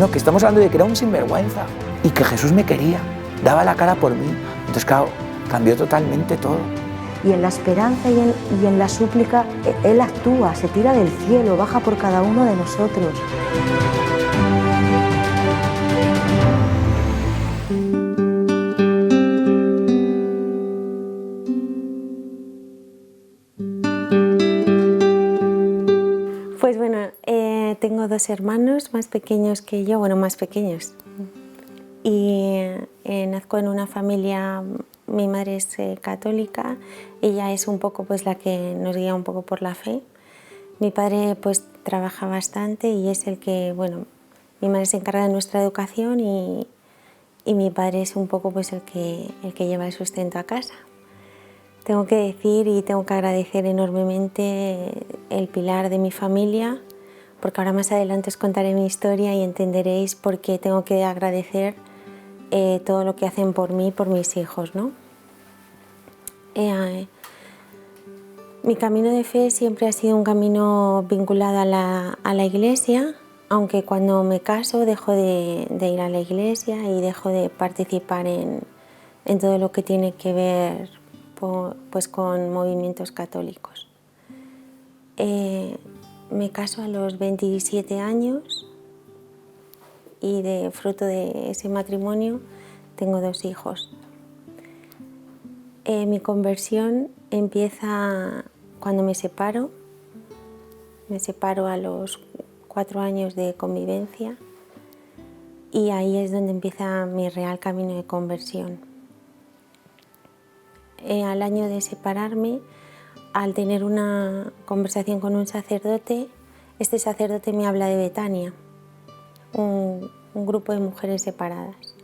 no, que estamos hablando de que era un sinvergüenza y que Jesús me quería, daba la cara por mí. Entonces, claro, cambió totalmente todo. Y en la esperanza y en la súplica, Él actúa, se tira del cielo, baja por cada uno de nosotros. Pues bueno, tengo dos hermanos más pequeños que yo, bueno, más pequeños. Y nazco en una familia, mi madre es católica, ella es un poco pues la que nos guía un poco por la fe. Mi padre pues trabaja bastante y es el que, bueno, mi madre se encarga de nuestra educación y mi padre es un poco pues el que lleva el sustento a casa. Tengo que decir y tengo que agradecer enormemente el pilar de mi familia, porque ahora más adelante os contaré mi historia y entenderéis por qué tengo que agradecer todo lo que hacen por mí y por mis hijos, ¿no? Mi camino de fe siempre ha sido un camino vinculado a la iglesia, aunque cuando me caso dejo de ir a la iglesia y dejo de participar en todo lo que tiene que ver pues con movimientos católicos. Me caso a los 27 años y de fruto de ese matrimonio tengo 2 hijos. Mi conversión empieza cuando me separo a los 4 años de convivencia y ahí es donde empieza mi real camino de conversión. Al año de separarme, al tener una conversación con un sacerdote, este sacerdote me habla de Betania, un grupo de mujeres separadas.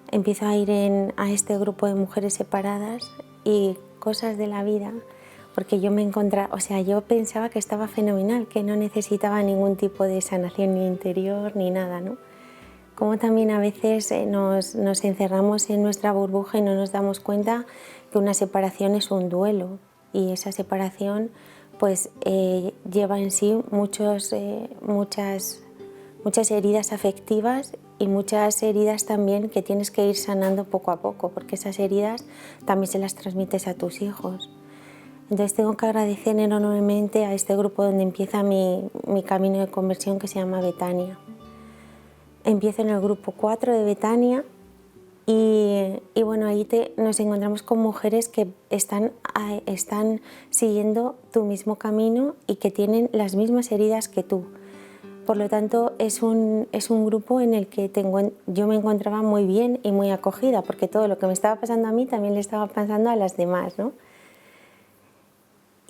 Empiezo a ir a este grupo de mujeres separadas y cosas de la vida, porque yo yo pensaba que estaba fenomenal, que no necesitaba ningún tipo de sanación ni interior ni nada, ¿no? Como también a veces nos encerramos en nuestra burbuja y no nos damos cuenta que una separación es un duelo y esa separación pues lleva en sí muchas heridas afectivas y muchas heridas también que tienes que ir sanando poco a poco, porque esas heridas también se las transmites a tus hijos. Entonces tengo que agradecer enormemente a este grupo donde empieza mi camino de conversión, que se llama Betania. Empiezo en el grupo 4 de Betania y bueno, ahí nos encontramos con mujeres que están siguiendo tu mismo camino y que tienen las mismas heridas que tú. Por lo tanto, es un grupo en el que yo me encontraba muy bien y muy acogida, porque todo lo que me estaba pasando a mí también le estaba pasando a las demás, ¿no?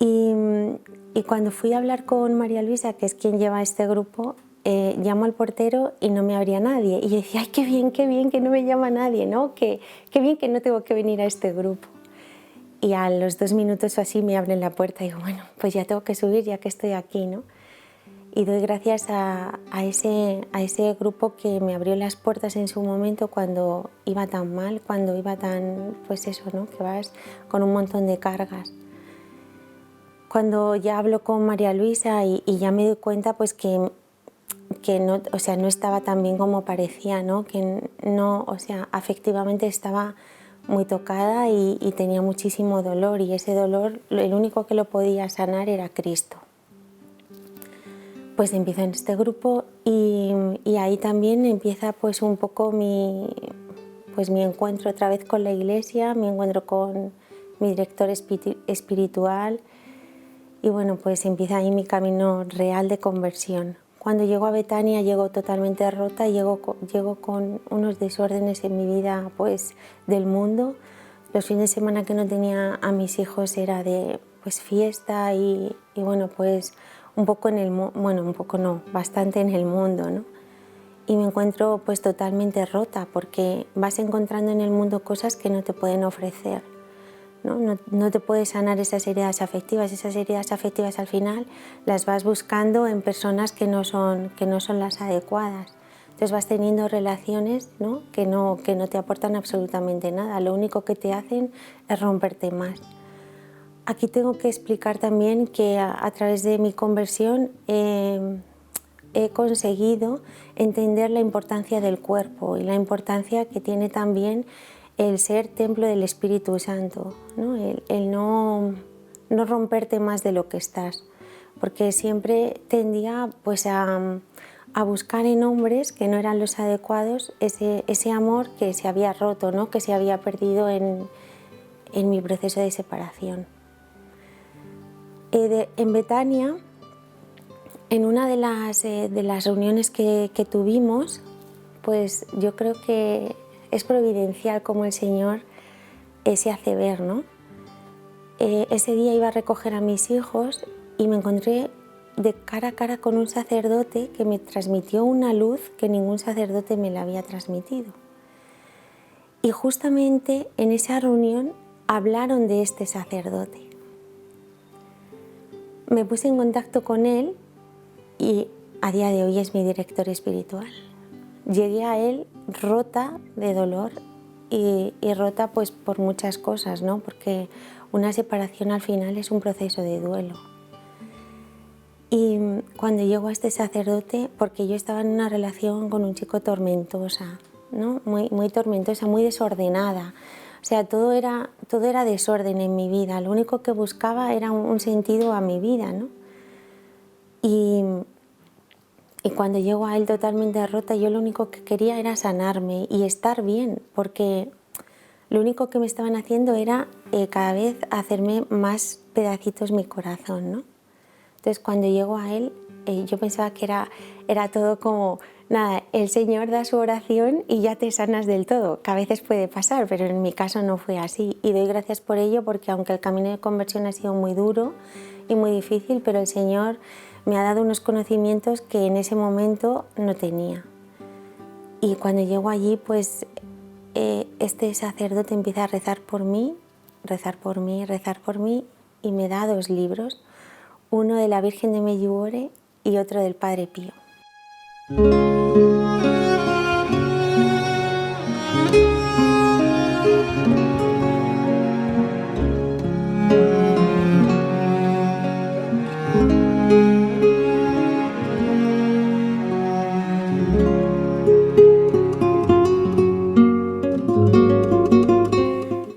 Y cuando fui a hablar con María Luisa, que es quien lleva este grupo, llamo al portero y no me abría nadie. Y yo decía, ¡ay, qué bien que no me llama nadie, ¿no? Qué bien que no tengo que venir a este grupo! Y a los 2 minutos o así me abren la puerta y digo, bueno, pues ya tengo que subir ya que estoy aquí, ¿no? Y doy gracias a ese grupo que me abrió las puertas en su momento cuando iba tan mal, cuando iba tan, pues eso, ¿no? Que vas con un montón de cargas. Cuando ya hablo con María Luisa y ya me doy cuenta pues que no, o sea, no estaba tan bien como parecía, ¿no? Que no, o sea, afectivamente estaba muy tocada y tenía muchísimo dolor, y ese dolor, el único que lo podía sanar era Cristo. Pues empiezo en este grupo y ahí también empieza pues un poco mi encuentro otra vez con la iglesia, mi encuentro con mi director espiritual, y bueno, pues empieza ahí mi camino real de conversión. Cuando llego a Betania llego totalmente rota, llego con unos desórdenes en mi vida pues del mundo. Los fines de semana que no tenía a mis hijos era de pues fiesta y bueno, pues un poco bastante en el mundo, ¿no? Y me encuentro pues totalmente rota, porque vas encontrando en el mundo cosas que no te pueden ofrecer, ¿no? No te puedes sanar esas heridas afectivas al final las vas buscando en personas que no son las adecuadas. Entonces vas teniendo relaciones, ¿no? que no te aportan absolutamente nada, lo único que te hacen es romperte más. Aquí tengo que explicar también que a través de mi conversión he conseguido entender la importancia del cuerpo y la importancia que tiene también el ser templo del Espíritu Santo, ¿no? El no romperte más de lo que estás, porque siempre tendía pues a buscar en hombres que no eran los adecuados ese amor que se había roto, ¿no? Que se había perdido en mi proceso de separación. En Betania, en una de las reuniones que tuvimos, pues yo creo que es providencial como el Señor se hace ver, ¿no? Ese día iba a recoger a mis hijos y me encontré de cara a cara con un sacerdote que me transmitió una luz que ningún sacerdote me la había transmitido. Y justamente en esa reunión hablaron de este sacerdote. Me puse en contacto con él y a día de hoy es mi director espiritual. Llegué a él rota de dolor y rota pues por muchas cosas, ¿no? Porque una separación al final es un proceso de duelo. Y cuando llego a este sacerdote, porque yo estaba en una relación con un chico tormentosa, ¿no? Muy tormentosa, muy desordenada. O sea, todo era desorden en mi vida. Lo único que buscaba era un sentido a mi vida, ¿no? Y cuando llego a él totalmente rota, yo lo único que quería era sanarme y estar bien, porque lo único que me estaban haciendo era cada vez hacerme más pedacitos mi corazón, ¿no? Entonces, cuando llego a él, yo pensaba que era todo como, nada, el Señor da su oración y ya te sanas del todo, que a veces puede pasar, pero en mi caso no fue así. Y doy gracias por ello, porque aunque el camino de conversión ha sido muy duro y muy difícil, pero el Señor me ha dado unos conocimientos que en ese momento no tenía. Y cuando llego allí, pues este sacerdote empieza a rezar por mí, y me da 2 libros, uno de la Virgen de Medjugorje y otro del Padre Pío.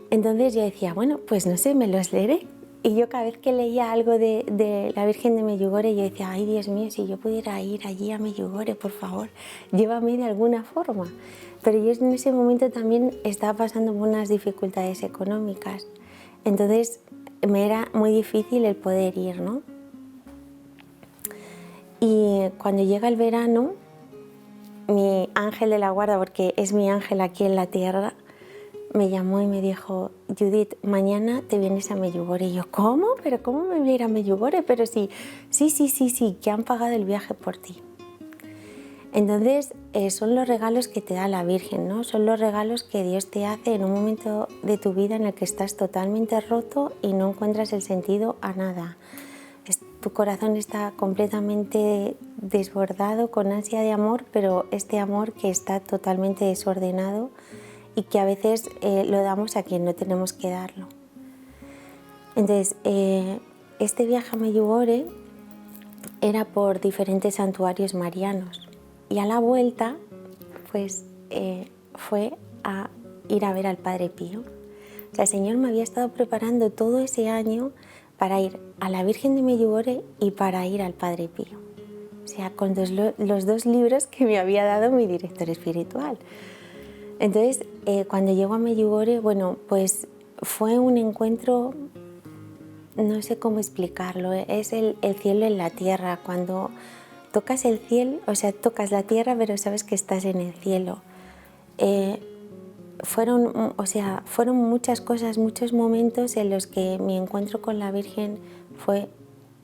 Entonces yo decía, bueno, pues no sé, me los leeré. Y yo cada vez que leía algo de la Virgen de Medjugorje, yo decía, ay Dios mío, si yo pudiera ir allí a Medjugorje, por favor, llévame de alguna forma. Pero yo en ese momento también estaba pasando por unas dificultades económicas. Entonces me era muy difícil el poder ir, ¿no? Y cuando llega el verano, mi ángel de la guarda, porque es mi ángel aquí en la tierra, me llamó y me dijo, Judith, mañana te vienes a Medjugorje. Y yo, ¿cómo? ¿Pero cómo me voy a ir a Medjugorje? Pero sí, que han pagado el viaje por ti. Entonces, son los regalos que te da la Virgen, ¿no? Son los regalos que Dios te hace en un momento de tu vida en el que estás totalmente roto y no encuentras el sentido a nada. Tu corazón está completamente desbordado con ansia de amor, pero este amor que está totalmente desordenado y que a veces lo damos a quien no tenemos que darlo. Entonces, este viaje a Medjugorje era por diferentes santuarios marianos y a la vuelta pues, fue a ir a ver al Padre Pío. O sea, el Señor me había estado preparando todo ese año para ir a la Virgen de Medjugorje y para ir al Padre Pío. O sea, con los 2 libros que me había dado mi director espiritual. Entonces, cuando llego a Medjugorje, bueno, pues fue un encuentro, no sé cómo explicarlo, es el cielo en la tierra. Cuando tocas el cielo, o sea, tocas la tierra, pero sabes que estás en el cielo. Fueron muchas cosas, muchos momentos en los que mi encuentro con la Virgen fue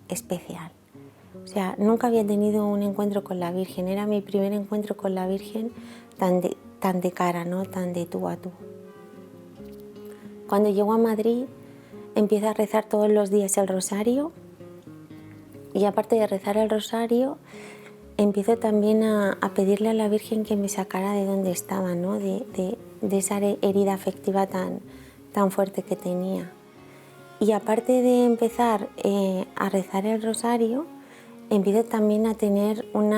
especial. O sea, nunca había tenido un encuentro con la Virgen, era mi primer encuentro con la Virgen tan de cara, ¿no? Tan de tú a tú. Cuando llego a Madrid, empiezo a rezar todos los días el rosario y aparte de rezar el rosario, empiezo también a pedirle a la Virgen que me sacara de donde estaba, ¿no? de esa herida afectiva tan fuerte que tenía. Y aparte de empezar a rezar el rosario, empiezo también a tener un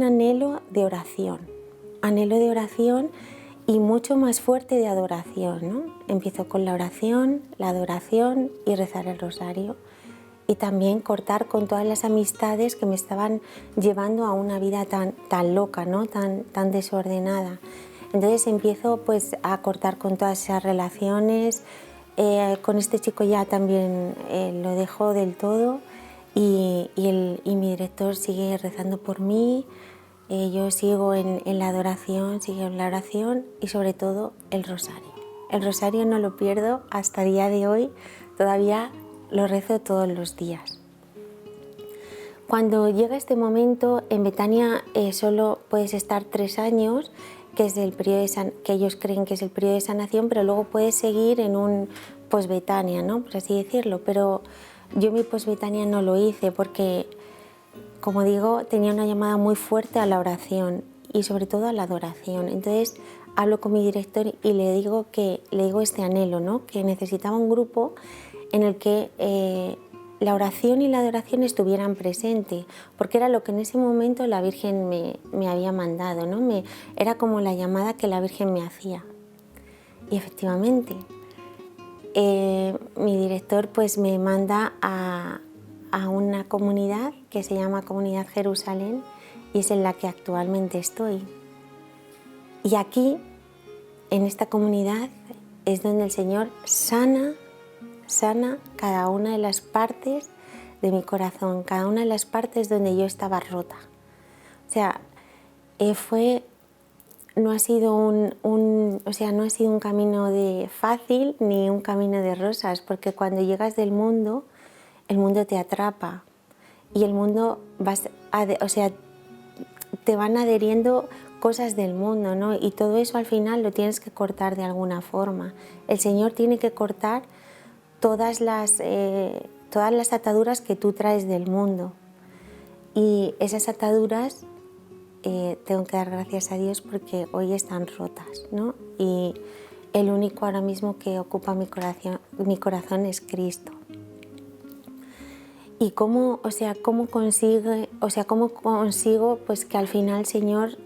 anhelo de oración y mucho más fuerte de adoración, ¿no? Empiezo con la oración, la adoración y rezar el rosario. Y también cortar con todas las amistades que me estaban llevando a una vida tan loca, ¿no? tan desordenada. Entonces empiezo pues a cortar con todas esas relaciones. Con este chico ya también lo dejo del todo y mi director sigue rezando por mí. Yo sigo en la adoración, sigo en la oración y sobre todo el rosario. El rosario no lo pierdo hasta el día de hoy, todavía lo rezo todos los días. Cuando llega este momento, en Betania solo puedes estar 3 años, que es el periodo que ellos creen que es el periodo de sanación, pero luego puedes seguir en un posbetania, ¿no? Por así decirlo. Pero yo mi posbetania no lo hice porque, como digo, tenía una llamada muy fuerte a la oración y sobre todo a la adoración. Entonces hablo con mi director y le digo este anhelo, ¿no? Que necesitaba un grupo en el que la oración y la adoración estuvieran presentes, porque era lo que en ese momento la Virgen me había mandado, ¿no? Era como la llamada que la Virgen me hacía. Y efectivamente, mi director pues me manda a una comunidad que se llama Comunidad Jerusalén y es en la que actualmente estoy. Y aquí, en esta comunidad, es donde el Señor sana cada una de las partes de mi corazón, cada una de las partes donde yo estaba rota. O sea, no ha sido un camino fácil ni un camino de rosas, porque cuando llegas del mundo, el mundo te atrapa y el mundo te van adheriendo cosas del mundo, ¿no? Y todo eso al final lo tienes que cortar de alguna forma. El Señor tiene que cortar todas las ataduras que tú traes del mundo. Y esas ataduras tengo que dar gracias a Dios porque hoy están rotas, ¿no? Y el único ahora mismo que ocupa mi corazón es Cristo. ¿Y cómo consigo pues que al final el Señor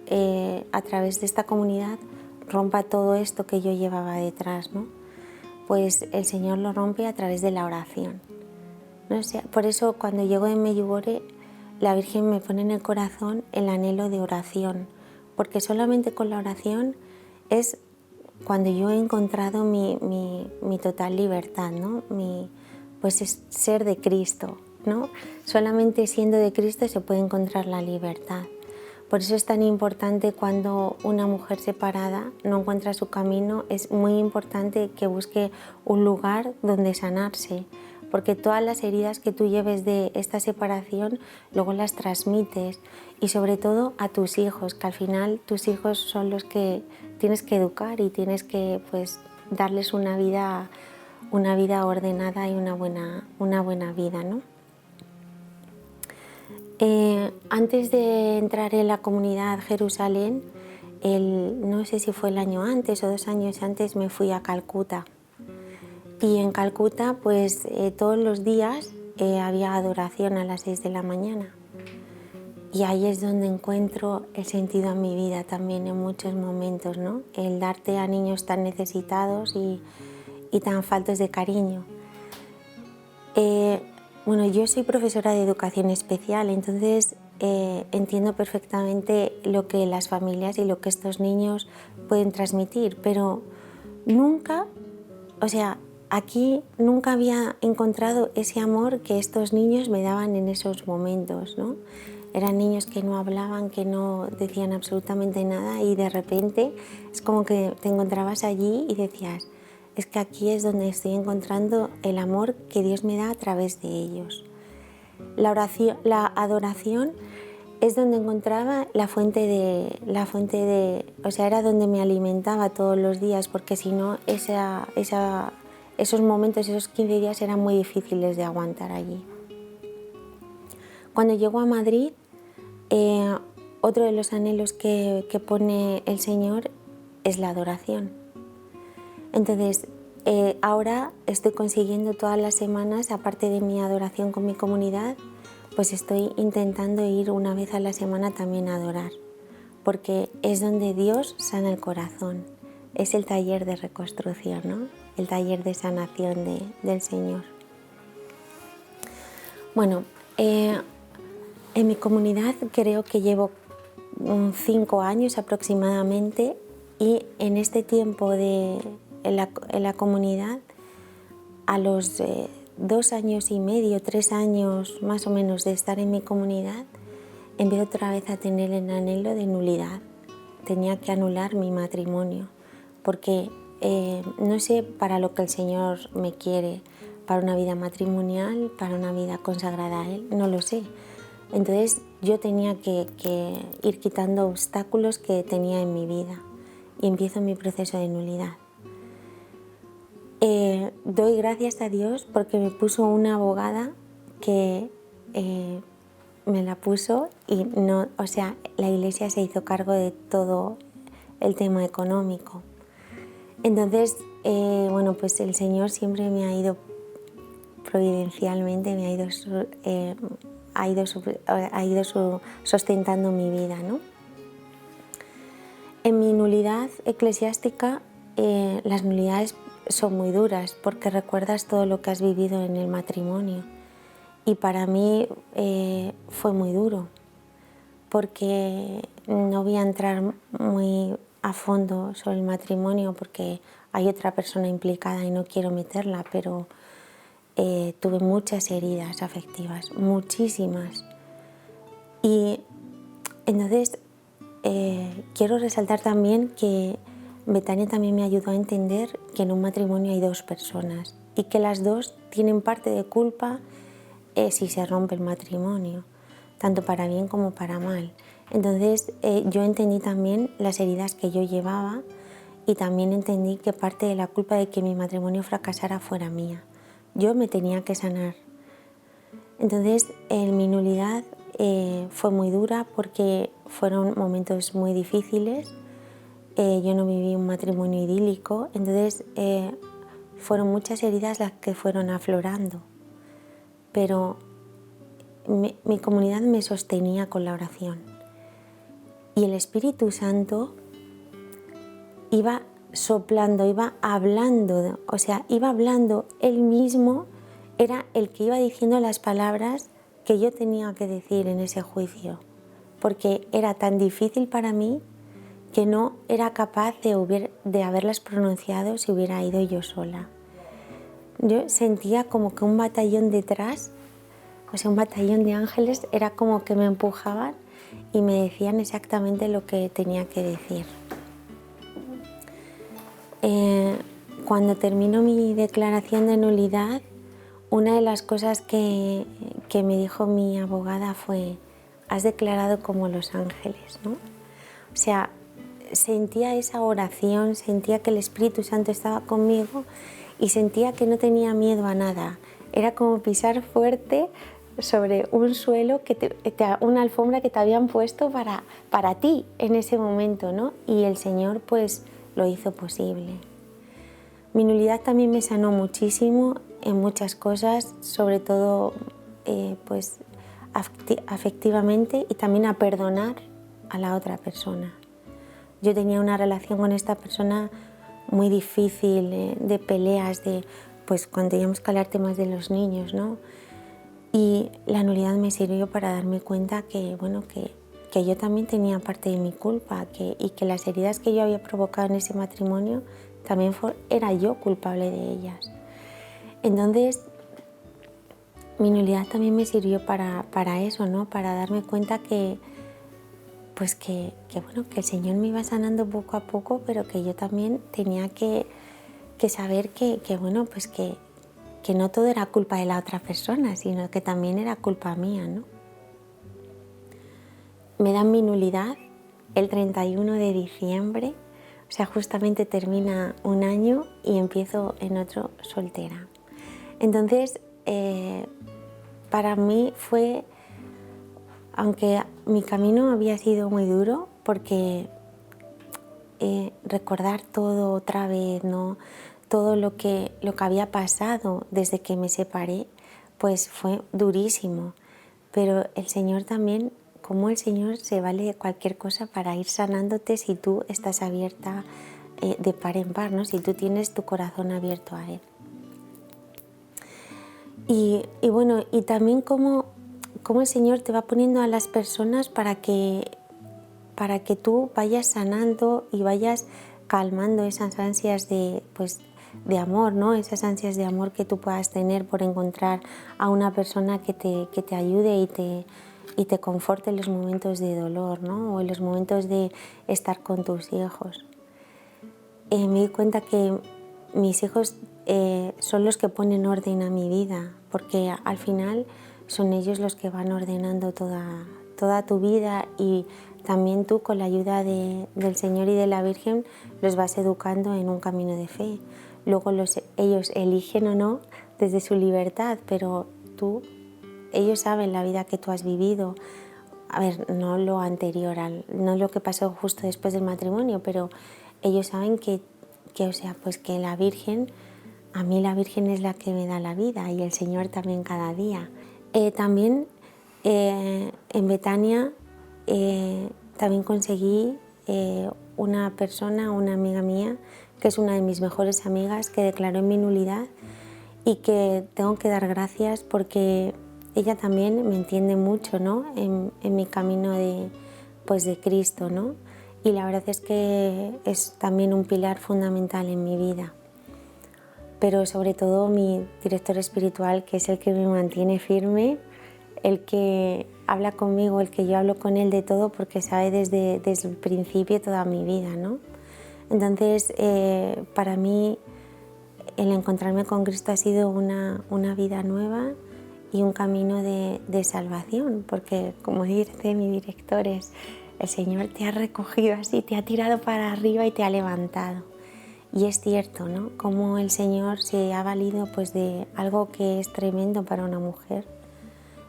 a través de esta comunidad rompa todo esto que yo llevaba detrás, ¿no? Pues el Señor lo rompe a través de la oración, ¿no? O sea, por eso cuando llego en Medjugorje, la Virgen me pone en el corazón el anhelo de oración, porque solamente con la oración es cuando yo he encontrado mi total libertad, ¿no? Pues es ser de Cristo, ¿no? Solamente siendo de Cristo se puede encontrar la libertad. Por eso es tan importante cuando una mujer separada no encuentra su camino, es muy importante que busque un lugar donde sanarse, porque todas las heridas que tú lleves de esta separación luego las transmites y sobre todo a tus hijos, que al final tus hijos son los que tienes que educar y tienes que pues darles una vida ordenada y una buena vida, ¿no? Antes de entrar en la comunidad Jerusalén, no sé si fue el año antes o 2 años antes, me fui a Calcuta. Y en Calcuta, pues todos los días había adoración a las 6 de la mañana. Y ahí es donde encuentro el sentido a mi vida también en muchos momentos, ¿no? El darte a niños tan necesitados y tan faltos de cariño. Bueno, yo soy profesora de educación especial, entonces entiendo perfectamente lo que las familias y lo que estos niños pueden transmitir, pero nunca, aquí nunca había encontrado ese amor que estos niños me daban en esos momentos, ¿no? Eran niños que no hablaban, que no decían absolutamente nada y de repente es como que te encontrabas allí y decías, es que aquí es donde estoy encontrando el amor que Dios me da a través de ellos. La adoración es donde encontraba la fuente de, era donde me alimentaba todos los días, porque si no, esos momentos, esos 15 días eran muy difíciles de aguantar allí. Cuando llego a Madrid, otro de los anhelos que pone el Señor es la adoración. Entonces, ahora estoy consiguiendo todas las semanas, aparte de mi adoración con mi comunidad, pues estoy intentando ir una vez a la semana también a adorar, porque es donde Dios sana el corazón. Es el taller de reconstrucción, ¿no? El taller de sanación del Señor. Bueno, en mi comunidad creo que llevo 5 años aproximadamente, y en este tiempo en la comunidad, a los 2 años y medio, 3 años más o menos de estar en mi comunidad, empiezo otra vez a tener el anhelo de nulidad. Tenía que anular mi matrimonio, porque no sé para lo que el Señor me quiere, para una vida matrimonial, para una vida consagrada a Él, no lo sé. Entonces yo tenía que ir quitando obstáculos que tenía en mi vida, y empiezo mi proceso de nulidad. Doy gracias a Dios porque me puso una abogada que me la puso, y no, o sea, la Iglesia se hizo cargo de todo el tema económico. Entonces, bueno, pues el Señor siempre me ha ido providencialmente, ha ido sustentando mi vida, ¿no? En mi nulidad eclesiástica, las nulidades son muy duras porque recuerdas todo lo que has vivido en el matrimonio, y para mí fue muy duro, porque no voy a entrar muy a fondo sobre el matrimonio porque hay otra persona implicada y no quiero meterla, pero tuve muchas heridas afectivas, muchísimas. Y entonces quiero resaltar también que Betania también me ayudó a entender que en un matrimonio hay 2 personas y que las 2 tienen parte de culpa si se rompe el matrimonio, tanto para bien como para mal. Entonces yo entendí también las heridas que yo llevaba, y también entendí que parte de la culpa de que mi matrimonio fracasara fuera mía. Yo me tenía que sanar. Entonces en mi nulidad fue muy dura porque fueron momentos muy difíciles. Yo no viví un matrimonio idílico, entonces fueron muchas heridas las que fueron aflorando, pero mi comunidad me sostenía con la oración, y el Espíritu Santo iba soplando, iba hablando, o sea, iba hablando él mismo, era el que iba diciendo las palabras que yo tenía que decir en ese juicio, porque era tan difícil para mí que no era capaz de haberlas pronunciado si hubiera ido yo sola. Yo sentía como que un batallón detrás, o sea, un batallón de ángeles, era como que me empujaban y me decían exactamente lo que tenía que decir. Cuando terminó mi declaración de nulidad, una de las cosas que me dijo mi abogada fue: has declarado como los ángeles, ¿no? O sea, sentía esa oración, sentía que el Espíritu Santo estaba conmigo y sentía que no tenía miedo a nada. Era como pisar fuerte sobre un suelo, una alfombra que te habían puesto para ti en ese momento, ¿no? Y el Señor pues lo hizo posible. Mi nulidad también me sanó muchísimo en muchas cosas, sobre todo pues afectivamente, y también a perdonar a la otra persona. Yo tenía una relación con esta persona muy difícil, de peleas, pues cuando teníamos que hablar temas de los niños, ¿no? Y la nulidad me sirvió para darme cuenta que, bueno, que yo también tenía parte de mi culpa, y que las heridas que yo había provocado en ese matrimonio también era yo culpable de ellas. Entonces, mi nulidad también me sirvió para eso, ¿no? Para darme cuenta que bueno, que el Señor me iba sanando poco a poco, pero que yo también tenía que saber que bueno, pues que no todo era culpa de la otra persona, sino que también era culpa mía, ¿no? Me dan mi nulidad el 31 de diciembre, o sea, justamente termina un año y empiezo en otro soltera. Entonces, para mí fue, aunque mi camino había sido muy duro, porque recordar todo otra vez, ¿no? todo lo que había pasado desde que me separé, pues fue durísimo. Pero el Señor también, como el Señor se vale de cualquier cosa para ir sanándote si tú estás abierta de par en par, ¿no? Si tú tienes tu corazón abierto a Él. Y bueno, y también cómo el Señor te va poniendo a las personas para que tú vayas sanando y vayas calmando esas ansias de amor, ¿no? Esas ansias de amor que tú puedas tener por encontrar a una persona que te ayude y te conforte en los momentos de dolor, ¿no? O en los momentos de estar con tus hijos. Me di cuenta que mis hijos son los que ponen orden a mi vida, porque al final son ellos los que van ordenando toda tu vida, y también tú, con la ayuda del Señor y de la Virgen, los vas educando en un camino de fe. Luego ellos eligen o no desde su libertad, pero ellos saben la vida que tú has vivido. A ver, no lo anterior, no lo que pasó justo después del matrimonio, pero ellos saben que la Virgen, a mí la Virgen es la que me da la vida, y el Señor también cada día. También en Betania también conseguí una amiga mía, que es una de mis mejores amigas, que declaró en mi nulidad, y que tengo que dar gracias porque ella también me entiende mucho, ¿no? en mi camino de Cristo, ¿no? Y la verdad es que es también un pilar fundamental en mi vida. Pero sobre todo mi director espiritual, que es el que me mantiene firme, el que habla conmigo, el que yo hablo con él de todo, porque sabe desde el principio toda mi vida, ¿no? Entonces, para mí, el encontrarme con Cristo ha sido una vida nueva y un camino de salvación, porque, como dice mi director, el Señor te ha recogido así, te ha tirado para arriba y te ha levantado. Y es cierto, ¿no? Cómo el Señor se ha valido de algo que es tremendo para una mujer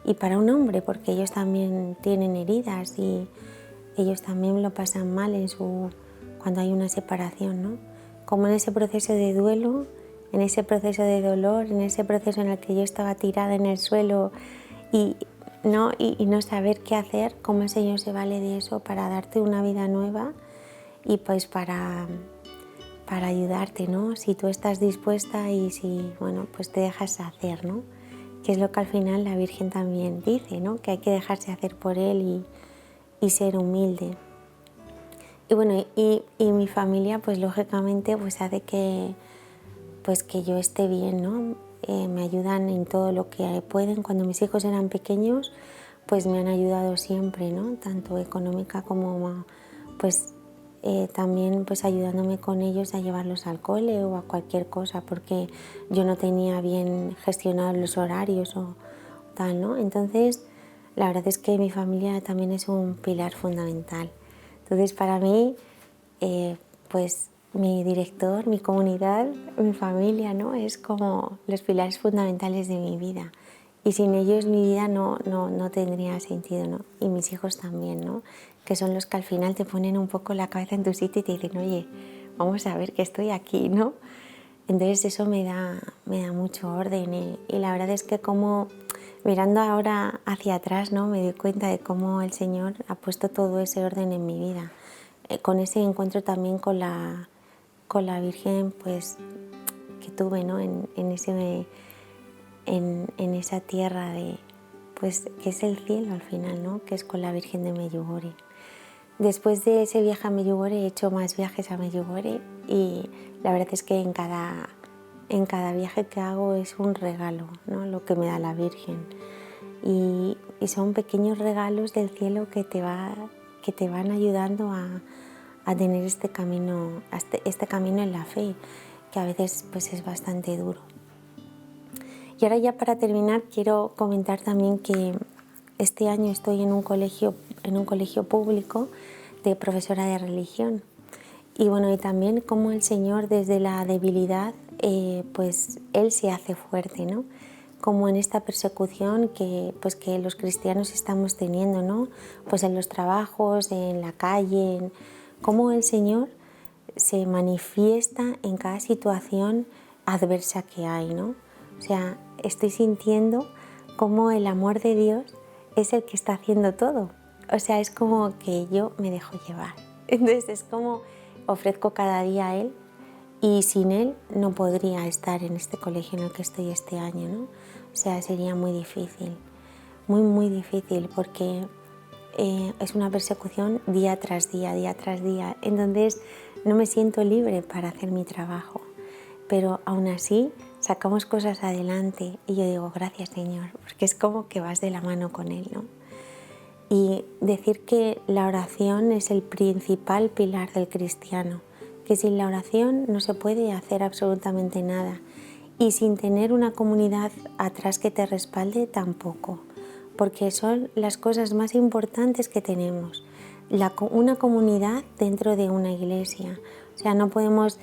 y para un hombre, porque ellos también tienen heridas y ellos también lo pasan mal cuando hay una separación, ¿no? Como en ese proceso de duelo, en ese proceso de dolor, en ese proceso en el que yo estaba tirada en el suelo y no saber qué hacer, cómo el Señor se vale de eso para darte una vida nueva y para ayudarte, ¿no? Si tú estás dispuesta y si, te dejas hacer, ¿no? Que es lo que al final la Virgen también dice, ¿no? Que hay que dejarse hacer por Él y ser humilde. Y bueno, y mi familia, lógicamente, hace que yo esté bien, ¿no? Me ayudan en todo lo que pueden. Cuando mis hijos eran pequeños, me han ayudado siempre, ¿no? Tanto económica como también ayudándome con ellos a llevarlos al cole o a cualquier cosa, porque yo no tenía bien gestionados los horarios o tal, ¿no? Entonces, la verdad es que mi familia también es un pilar fundamental. Entonces, para mí, mi director, mi comunidad, mi familia, ¿no? Es como los pilares fundamentales de mi vida. Y sin ellos mi vida no tendría sentido, ¿no? Y mis hijos también, ¿no? Que son los que al final te ponen un poco la cabeza en tu sitio y te dicen, oye, vamos a ver que estoy aquí, ¿no? Entonces eso me da mucho orden y la verdad es que como mirando ahora hacia atrás, ¿no? Me doy cuenta de cómo el Señor ha puesto todo ese orden en mi vida. Con ese encuentro también con la Virgen, que tuve, ¿no? En esa tierra que es el cielo al final, ¿no? Que es con la Virgen de Medjugorje. Después de ese viaje a Medjugorje he hecho más viajes a Medjugorje y la verdad es que en cada viaje que hago es un regalo, ¿no? Lo que me da la Virgen. Y son pequeños regalos del cielo que te van ayudando a tener este camino en la fe, que a veces es bastante duro. Y ahora ya para terminar quiero comentar también que este año estoy en un colegio público de profesora de religión. Y bueno, y también cómo el Señor desde la debilidad, Él se hace fuerte, ¿no? Como en esta persecución que los cristianos estamos teniendo, ¿no? En los trabajos, en la calle, cómo el Señor se manifiesta en cada situación adversa que hay, ¿no? O sea, estoy sintiendo cómo el amor de Dios es el que está haciendo todo. O sea, es como que yo me dejo llevar. Entonces es como ofrezco cada día a Él, y sin Él no podría estar en este colegio en el que estoy este año, ¿no? O sea, sería muy difícil, muy, muy difícil, porque es una persecución día tras día, día tras día. Entonces no me siento libre para hacer mi trabajo, pero aún así sacamos cosas adelante y yo digo, gracias Señor, porque es como que vas de la mano con Él, ¿no? Y decir que la oración es el principal pilar del cristiano, que sin la oración no se puede hacer absolutamente nada, y sin tener una comunidad atrás que te respalde tampoco, porque son las cosas más importantes que tenemos, una comunidad dentro de una iglesia. O sea, no podemos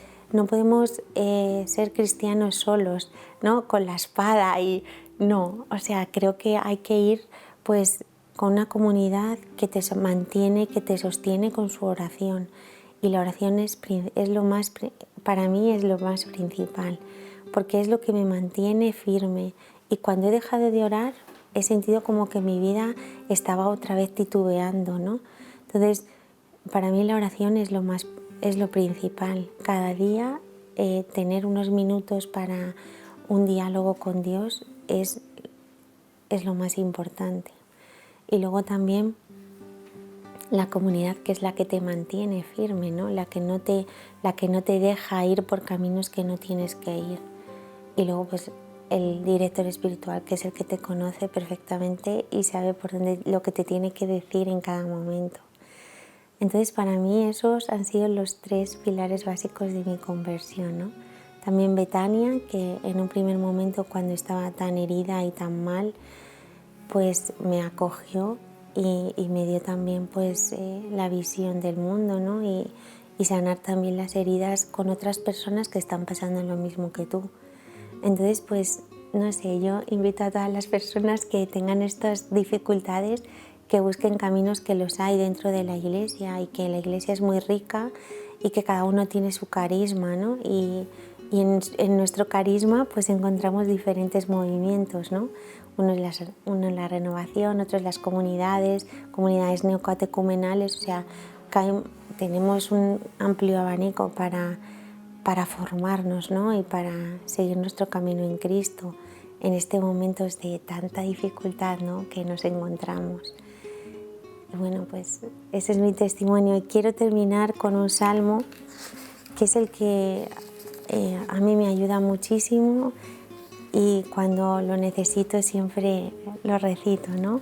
ser cristianos solos, ¿no? Con la espada y no. O sea, creo que hay que ir pues con una comunidad que te mantiene, que te sostiene con su oración. Y la oración es lo más, para mí es lo más principal, porque es lo que me mantiene firme. Y cuando he dejado de orar, he sentido como que mi vida estaba otra vez titubeando, ¿no? Entonces, para mí la oración es lo principal. Cada día tener unos minutos para un diálogo con Dios es lo más importante. Y luego también la comunidad, que es la que te mantiene firme, ¿no? La que no te deja ir por caminos que no tienes que ir. Y luego pues el director espiritual, que es el que te conoce perfectamente y sabe por dónde, lo que te tiene que decir en cada momento. Entonces para mí esos han sido los 3 pilares básicos de mi conversión, ¿no? También Betania, que en un primer momento, cuando estaba tan herida y tan mal, pues me acogió y me dio también pues la visión del mundo, ¿no? Y sanar también las heridas con otras personas que están pasando lo mismo que tú. Entonces, pues, no sé, yo invito a todas las personas que tengan estas dificultades que busquen caminos, que los hay dentro de la iglesia, y que la iglesia es muy rica y que cada uno tiene su carisma, ¿no? Y en nuestro carisma pues encontramos diferentes movimientos, ¿no? Uno es la renovación, otro es las comunidades neocatecumenales, o sea, tenemos un amplio abanico para formarnos, ¿no? Y para seguir nuestro camino en Cristo en este momentos de tanta dificultad, ¿no? Que nos encontramos. Y bueno, pues ese es mi testimonio, y quiero terminar con un salmo que es el que a mí me ayuda muchísimo, y cuando lo necesito siempre lo recito, ¿no?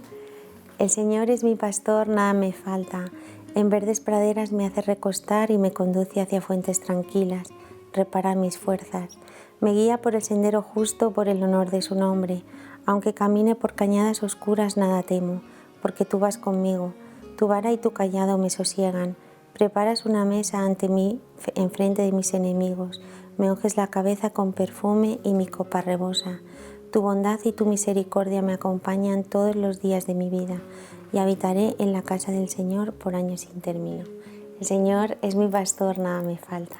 El Señor es mi pastor, nada me falta. En verdes praderas me hace recostar y me conduce hacia fuentes tranquilas. Repara mis fuerzas. Me guía por el sendero justo por el honor de su nombre. Aunque camine por cañadas oscuras, nada temo, porque tú vas conmigo. Tu vara y tu cayado me sosiegan. Preparas una mesa ante mí enfrente de mis enemigos. Me unges la cabeza con perfume y mi copa rebosa. Tu bondad y tu misericordia me acompañan todos los días de mi vida, y habitaré en la casa del Señor por años sin término. El Señor es mi pastor, nada me falta.